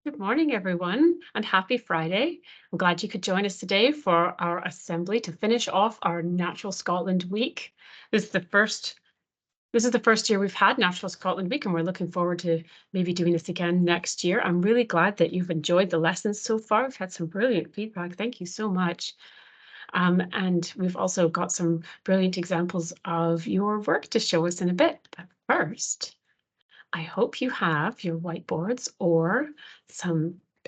Good morning, everyone, and happy Friday. I'm glad you could join us today for our assembly to finish off our Natural Scotland Week. This is the first this is the first year we've had Natural Scotland Week, and we're looking forward to maybe doing this again next year. I'm really glad that you've enjoyed the lessons so far. We've had some brilliant feedback. Thank you so much. And we've also got some brilliant examples of your work to show us in a bit. But first, I hope you have your whiteboards or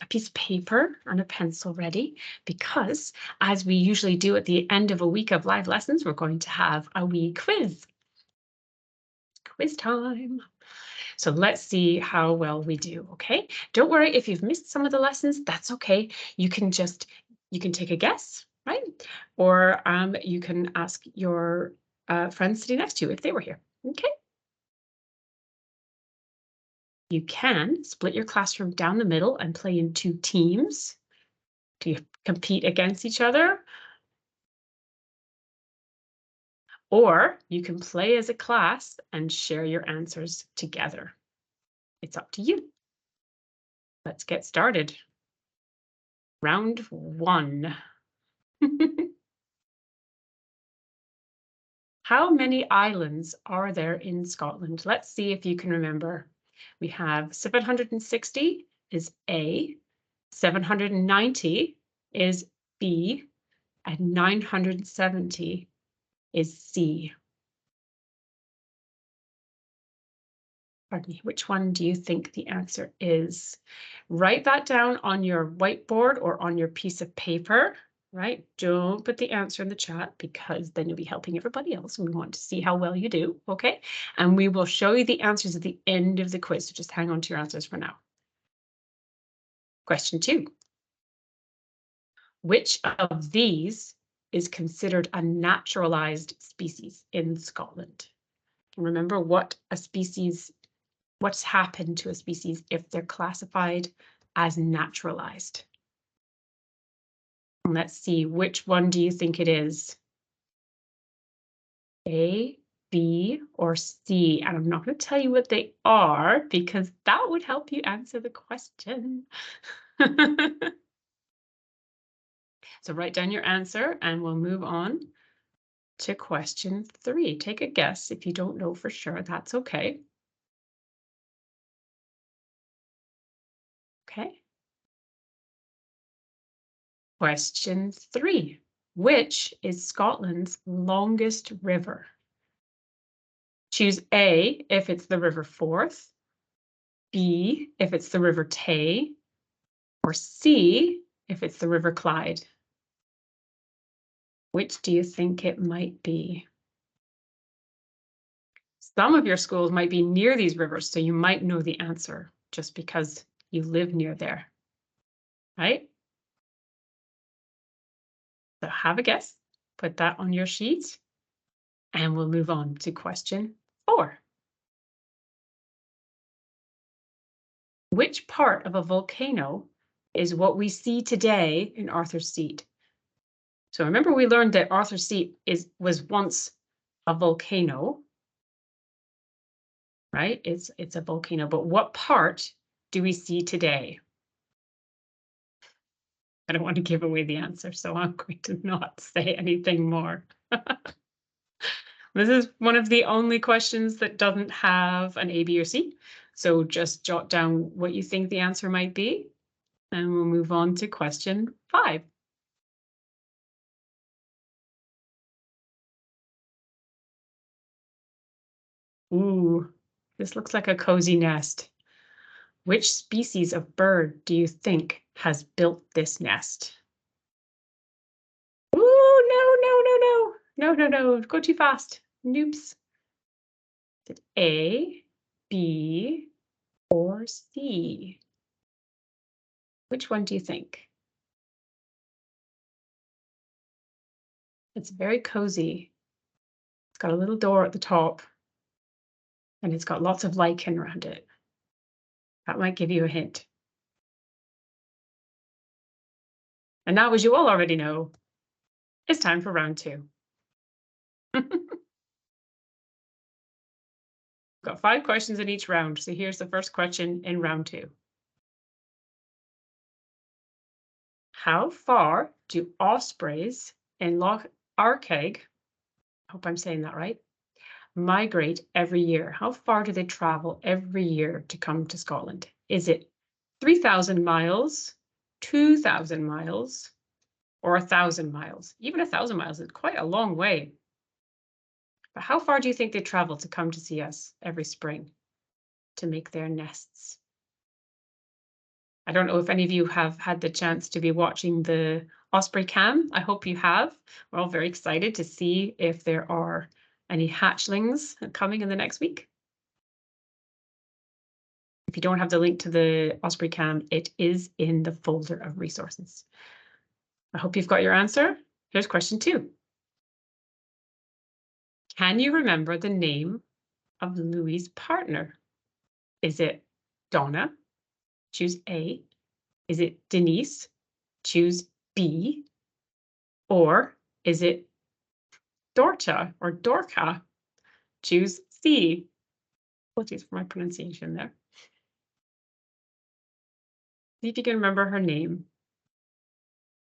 a piece of paper and a pencil ready, because as we usually do at the end of a week of live lessons, we're going to have a wee quiz. Quiz time. So let's see how well we do, okay? Don't worry if you've missed some of the lessons, that's okay. You can take a guess, right? Or you can ask your friends sitting next to you if they were here, okay? You can split your classroom down the middle and play in two teams. Do you compete against each other? Or you can play as a class and share your answers together. It's up to you. Let's get started. Round one. How many islands are there in Scotland? Let's see if you can remember. We have 760 is A, 790 is B, and 970 is C. Pardon me, which one do you think the answer is? Write that down on your whiteboard or on your piece of paper, right? Don't put the answer in the chat, because then you'll be helping everybody else, and we want to see how well you do, okay? And we will show you the answers at the end of the quiz, so just hang on to your answers for now. Question 2. Which of these is considered a naturalized species in Scotland? Remember what's happened to a species if they're classified as naturalized. And let's see, which one do you think it is? A, B, or C? And I'm not going to tell you what they are, because that would help you answer the question. So write down your answer and we'll move on to question 3. Take a guess. If you don't know for sure, that's okay. Okay. Question 3. Which is Scotland's longest river? Choose A if it's the River Forth, B if it's the River Tay, or C if it's the River Clyde. Which do you think it might be? Some of your schools might be near these rivers, so you might know the answer just because you live near there, right? So have a guess, put that on your sheet, and we'll move on to question 4. Which part of a volcano is what we see today in Arthur's Seat? So remember, we learned that Arthur's Seat was once a volcano, right? It's a volcano, but what part do we see today? I don't want to give away the answer, so I'm going to not say anything more. This is one of the only questions that doesn't have an A, B, or C. So just jot down what you think the answer might be, and we'll move on to question 5. Ooh, this looks like a cozy nest. Which species of bird do you think has built this nest? Ooh, no, no, no, no. No, no, no. Go too fast. Noops. Is it A, B, or C? Which one do you think? It's very cozy. It's got a little door at the top, and it's got lots of lichen around it. That might give you a hint. And now, as you all already know, it's time for round 2. Got 5 questions in each round, so here's the first question in round 2. How far do ospreys in Loch Arkaig, I hope I'm saying that right, migrate every year? How far do they travel every year to come to Scotland? Is it 3,000 miles, 2,000 miles, or 1,000 miles? Even 1,000 miles is quite a long way. But how far do you think they travel to come to see us every spring to make their nests? I don't know if any of you have had the chance to be watching the Osprey Cam. I hope you have. We're all very excited to see if there are any hatchlings coming in the next week. If you don't have the link to the Osprey Cam, it is in the folder of resources. I hope you've got your answer. Here's question 2. Can you remember the name of Louis' partner? Is it Donna? Choose A. Is it Denise? Choose B. Or is it Dorcha or Dorca? Choose C. Apologies for my pronunciation there. See if you can remember her name.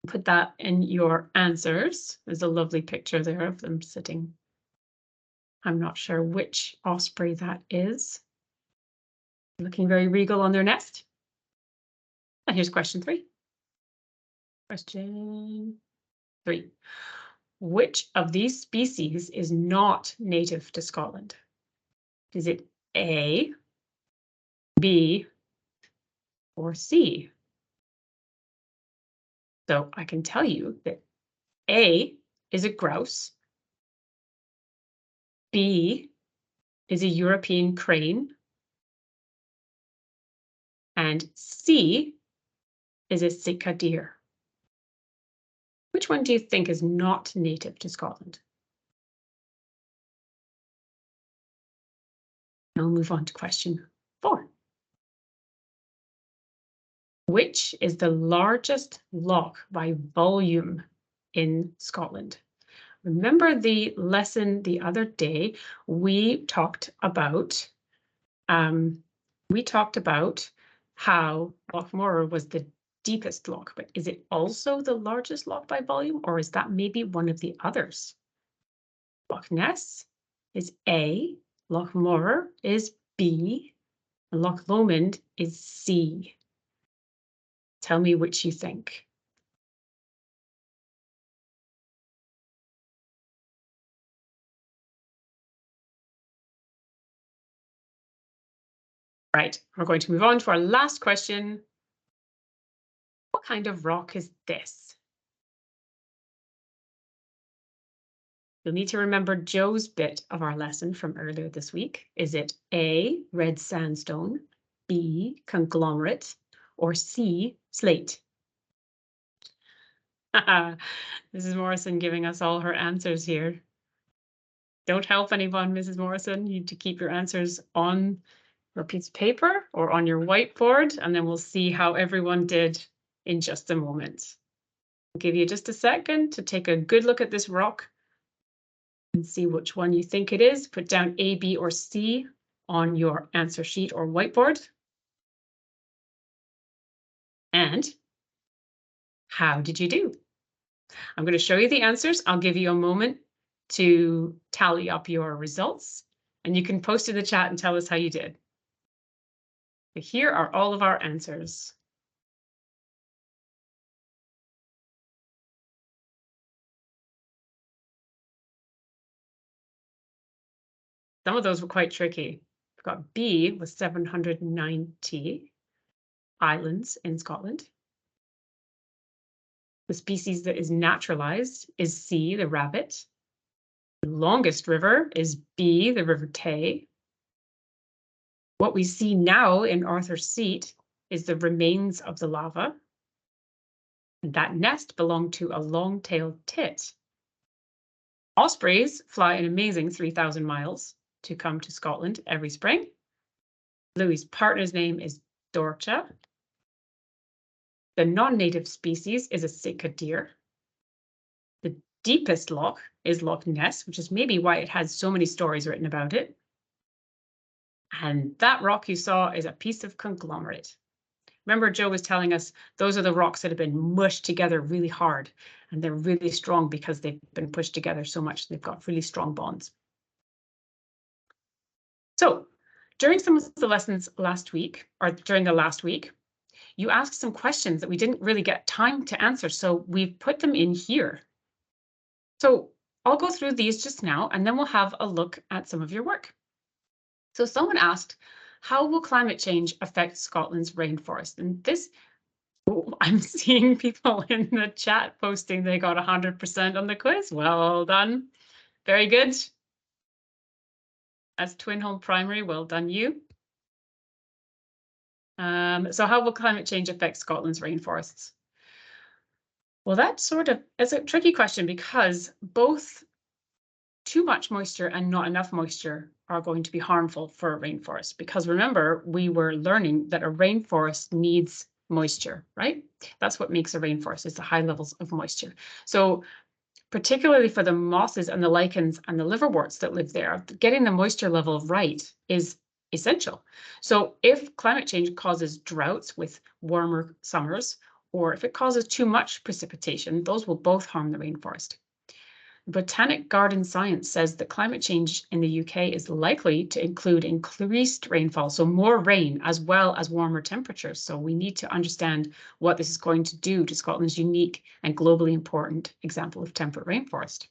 Put that in your answers. There's a lovely picture there of them sitting. I'm not sure which osprey that is. Looking very regal on their nest. And here's question 3. Question 3. Which of these species is not native to Scotland? Is it A, B, or C? So I can tell you that A is a grouse, B is a European crane, and C is a Sitka deer. Which one do you think is not native to Scotland? Now we'll move on to question 4. Which is the largest loch by volume in Scotland? Remember the lesson the other day, we talked about how Loch Morar was the deepest loch, but is it also the largest loch by volume, or is that maybe one of the others? Loch Ness is A, Loch Morar is B, and Loch Lomond is C. Tell me which you think. Right, we're going to move on to our last question. What kind of rock is this? You'll need to remember Joe's bit of our lesson from earlier this week. Is it A, red sandstone, B, conglomerate, or C, slate? Mrs. Morrison giving us all her answers here. Don't help anyone, Mrs. Morrison. You need to keep your answers on your piece of paper or on your whiteboard, and then we'll see how everyone did in just a moment. I'll give you just a second to take a good look at this rock and see which one you think it is. Put down A, B, or C on your answer sheet or whiteboard. And how did you do? I'm going to show you the answers. I'll give you a moment to tally up your results, and you can post in the chat and tell us how you did. But here are all of our answers. Some of those were quite tricky. We've got B with 790 islands in Scotland. The species that is naturalized is C, the rabbit. The longest river is B, the River Tay. What we see now in Arthur's Seat is the remains of the lava. And that nest belonged to a long-tailed tit. Ospreys fly an amazing 3,000 miles to come to Scotland every spring. Louis' partner's name is Dorcha. The non-native species is a Sitka deer. The deepest loch is Loch Ness, which is maybe why it has so many stories written about it. And that rock you saw is a piece of conglomerate. Remember, Joe was telling us those are the rocks that have been mushed together really hard, and they're really strong because they've been pushed together so much. They've got really strong bonds. So during some of the lessons last week, or during the last week, you asked some questions that we didn't really get time to answer, so we've put them in here. So I'll go through these just now, and then we'll have a look at some of your work. So someone asked, how will climate change affect Scotland's rainforest? And this, I'm seeing people in the chat posting they got 100% on the quiz. Well done. Very good. As Twin Home Primary, well done you. So how will climate change affect Scotland's rainforests? Well, that sort of is a tricky question because both too much moisture and not enough moisture are going to be harmful for a rainforest. Because remember, we were learning that a rainforest needs moisture, right? That's what makes a rainforest, is the high levels of moisture. So particularly for the mosses and the lichens and the liverworts that live there, getting the moisture level right is essential. So if climate change causes droughts with warmer summers, or if it causes too much precipitation, those will both harm the rainforest. Botanic Garden Science says that climate change in the UK is likely to include increased rainfall, so more rain, as well as warmer temperatures. So we need to understand what this is going to do to Scotland's unique and globally important example of temperate rainforest.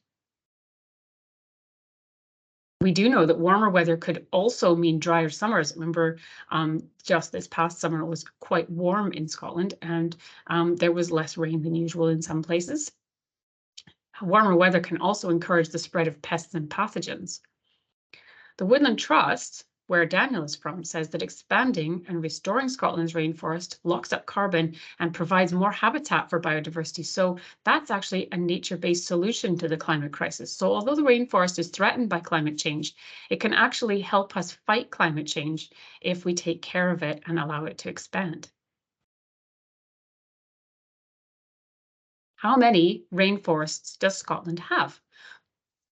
We do know that warmer weather could also mean drier summers. Remember, just this past summer, it was quite warm in Scotland, and there was less rain than usual in some places. Warmer weather can also encourage the spread of pests and pathogens. The Woodland Trust, where Daniel is from, says that expanding and restoring Scotland's rainforest locks up carbon and provides more habitat for biodiversity. So that's actually a nature-based solution to the climate crisis. So although the rainforest is threatened by climate change, it can actually help us fight climate change if we take care of it and allow it to expand. How many rainforests does Scotland have?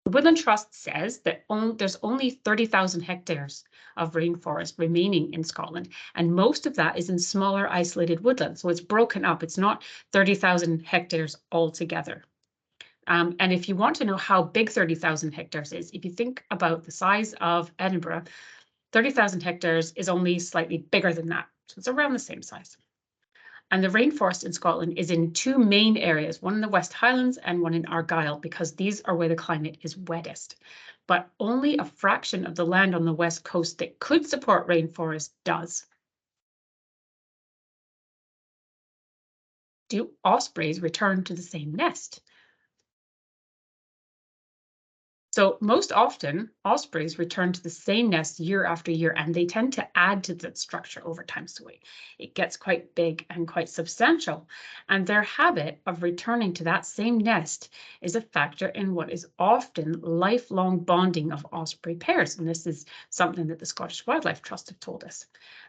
The Woodland Trust says that there's only 30,000 hectares of rainforest remaining in Scotland, and most of that is in smaller isolated woodlands. So it's broken up. It's not 30,000 hectares altogether. And if you want to know how big 30,000 hectares is, if you think about the size of Edinburgh, 30,000 hectares is only slightly bigger than that. So it's around the same size. And the rainforest in Scotland is in two main areas, one in the West Highlands and one in Argyll, because these are where the climate is wettest. But only a fraction of the land on the west coast that could support rainforest does. Do ospreys return to the same nest? So most often, ospreys return to the same nest year after year, and they tend to add to that structure over time. So it gets quite big and quite substantial. And their habit of returning to that same nest is a factor in what is often lifelong bonding of osprey pairs. And this is something that the Scottish Wildlife Trust have told us.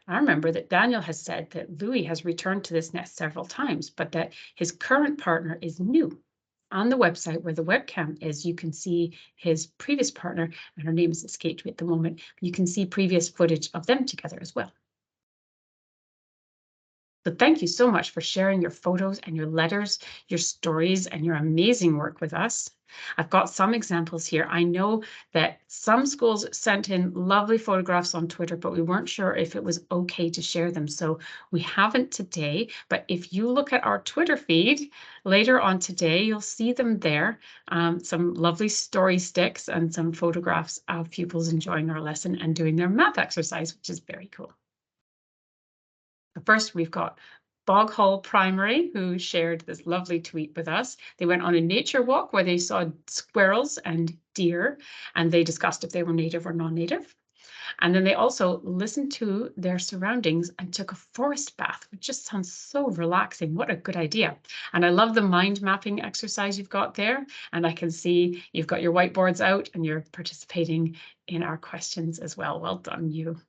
I remember that Daniel has said that Louis has returned to this nest several times, but that his current partner is new. On the website where the webcam is, you can see his previous partner, and her name has escaped me at the moment. You can see previous footage of them together as well. So thank you so much for sharing your photos and your letters, your stories, and your amazing work with us. I've got some examples here. I know that some schools sent in lovely photographs on Twitter, but we weren't sure if it was okay to share them. So we haven't today, but if you look at our Twitter feed later on today, you'll see them there. Some lovely story sticks and some photographs of pupils enjoying our lesson and doing their math exercise, which is very cool. First, we've got Boghall Primary, who shared this lovely tweet with us. They went on a nature walk where they saw squirrels and deer, and they discussed if they were native or non-native. And then they also listened to their surroundings and took a forest bath, which just sounds so relaxing. What a good idea. And I love the mind mapping exercise you've got there. And I can see you've got your whiteboards out and you're participating in our questions as well. Well done, you.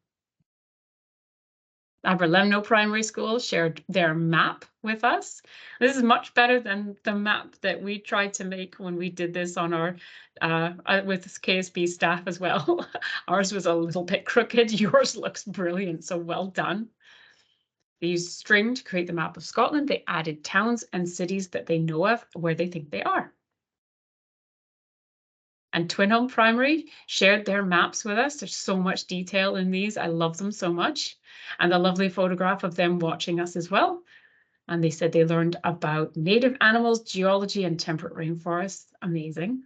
Aberlemno Primary School shared their map with us. This is much better than the map that we tried to make when we did this on our with KSB staff as well. Ours was a little bit crooked. Yours looks brilliant, so well done. They used string to create the map of Scotland. They added towns and cities that they know of where they think they are. And Twinholm Primary shared their maps with us. There's so much detail in these. I love them so much. And a lovely photograph of them watching us as well. And they said they learned about native animals, geology, and temperate rainforests. Amazing.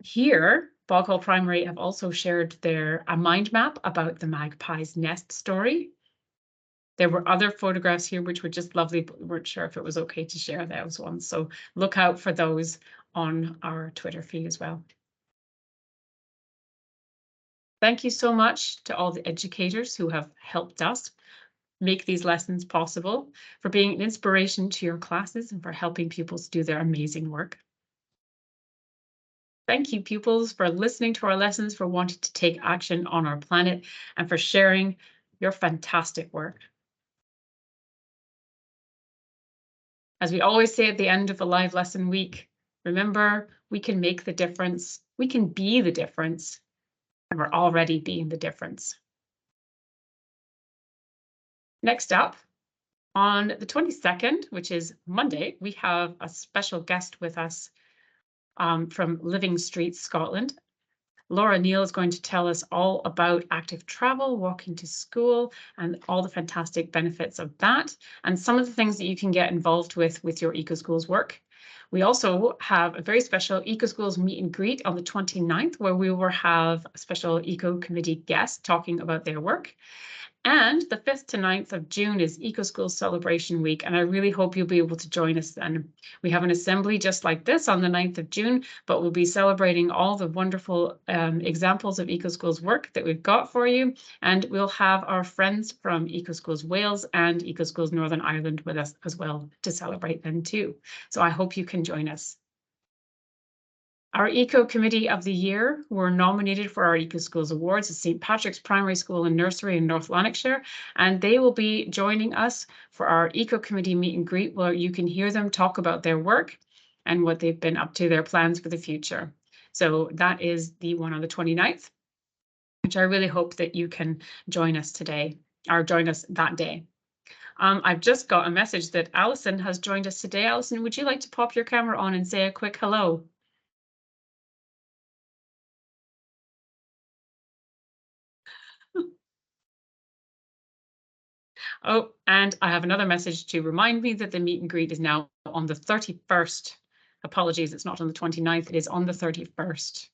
Here, Boghall Primary have also shared a mind map about the magpie's nest story. There were other photographs here which were just lovely, but we weren't sure if it was okay to share those ones. So look out for those on our Twitter feed as well. Thank you so much to all the educators who have helped us make these lessons possible, for being an inspiration to your classes and for helping pupils do their amazing work. Thank you, pupils, for listening to our lessons, for wanting to take action on our planet, and for sharing your fantastic work. As we always say at the end of a live lesson week, remember, we can make the difference, we can be the difference, and we're already being the difference. Next up, on the 22nd, which is Monday, we have a special guest with us from Living Streets, Scotland. Laura Neal is going to tell us all about active travel, walking to school, and all the fantastic benefits of that, and some of the things that you can get involved with your EcoSchools work. We also have a very special EcoSchools meet and greet on the 29th, where we will have a special Eco Committee guest talking about their work. And the 5th to 9th of June is EcoSchools Celebration Week, and I really hope you'll be able to join us then. We have an assembly just like this on the 9th of June, but we'll be celebrating all the wonderful examples of EcoSchools work that we've got for you, and we'll have our friends from EcoSchools Wales and EcoSchools Northern Ireland with us as well to celebrate them too. So I hope you can join us. Our Eco Committee of the Year were nominated for our EcoSchools Awards at St. Patrick's Primary School and Nursery in North Lanarkshire, and they will be joining us for our Eco Committee meet and greet, where you can hear them talk about their work and what they've been up to, their plans for the future. So that is the one on the 29th, which I really hope that you can join us today, or join us that day. I've just got a message that Alison has joined us today. Alison, would you like to pop your camera on and say a quick hello? Oh, and I have another message to remind me that the meet and greet is now on the 31st. Apologies, it's not on the 29th, it is on the 31st.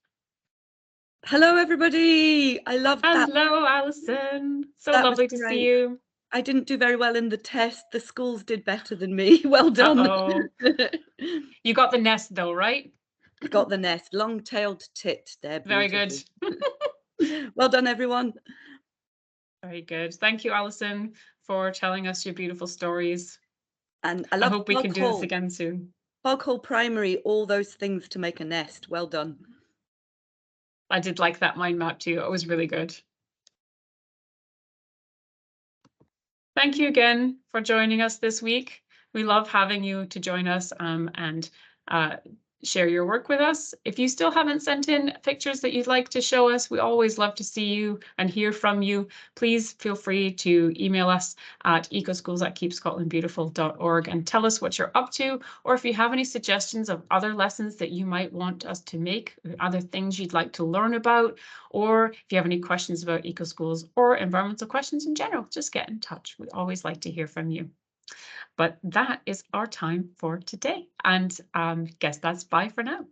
Hello, everybody. I love that. Hello, Alison. So lovely to see you. I didn't do very well in the test. The schools did better than me. Well done. Uh-oh. You got the nest though, right? Got the nest. Long-tailed tit. They're Very good. Well done, everyone. Very good. Thank you, Alison, for telling us your beautiful stories. And I hope we can do this again soon. Boghall Primary, all those things to make a nest. Well done. I did like that mind map too. It was really good. Thank you again for joining us this week. We love having you to join us and share your work with us. If you still haven't sent in pictures that you'd like to show us, we always love to see you and hear from you. Please feel free to email us at ecoschools@keepscotlandbeautiful.org and tell us what you're up to, or if you have any suggestions of other lessons that you might want us to make, other things you'd like to learn about, or if you have any questions about EcoSchools or environmental questions in general, just get in touch. We always like to hear from you. But that is our time for today, and guess that's bye for now.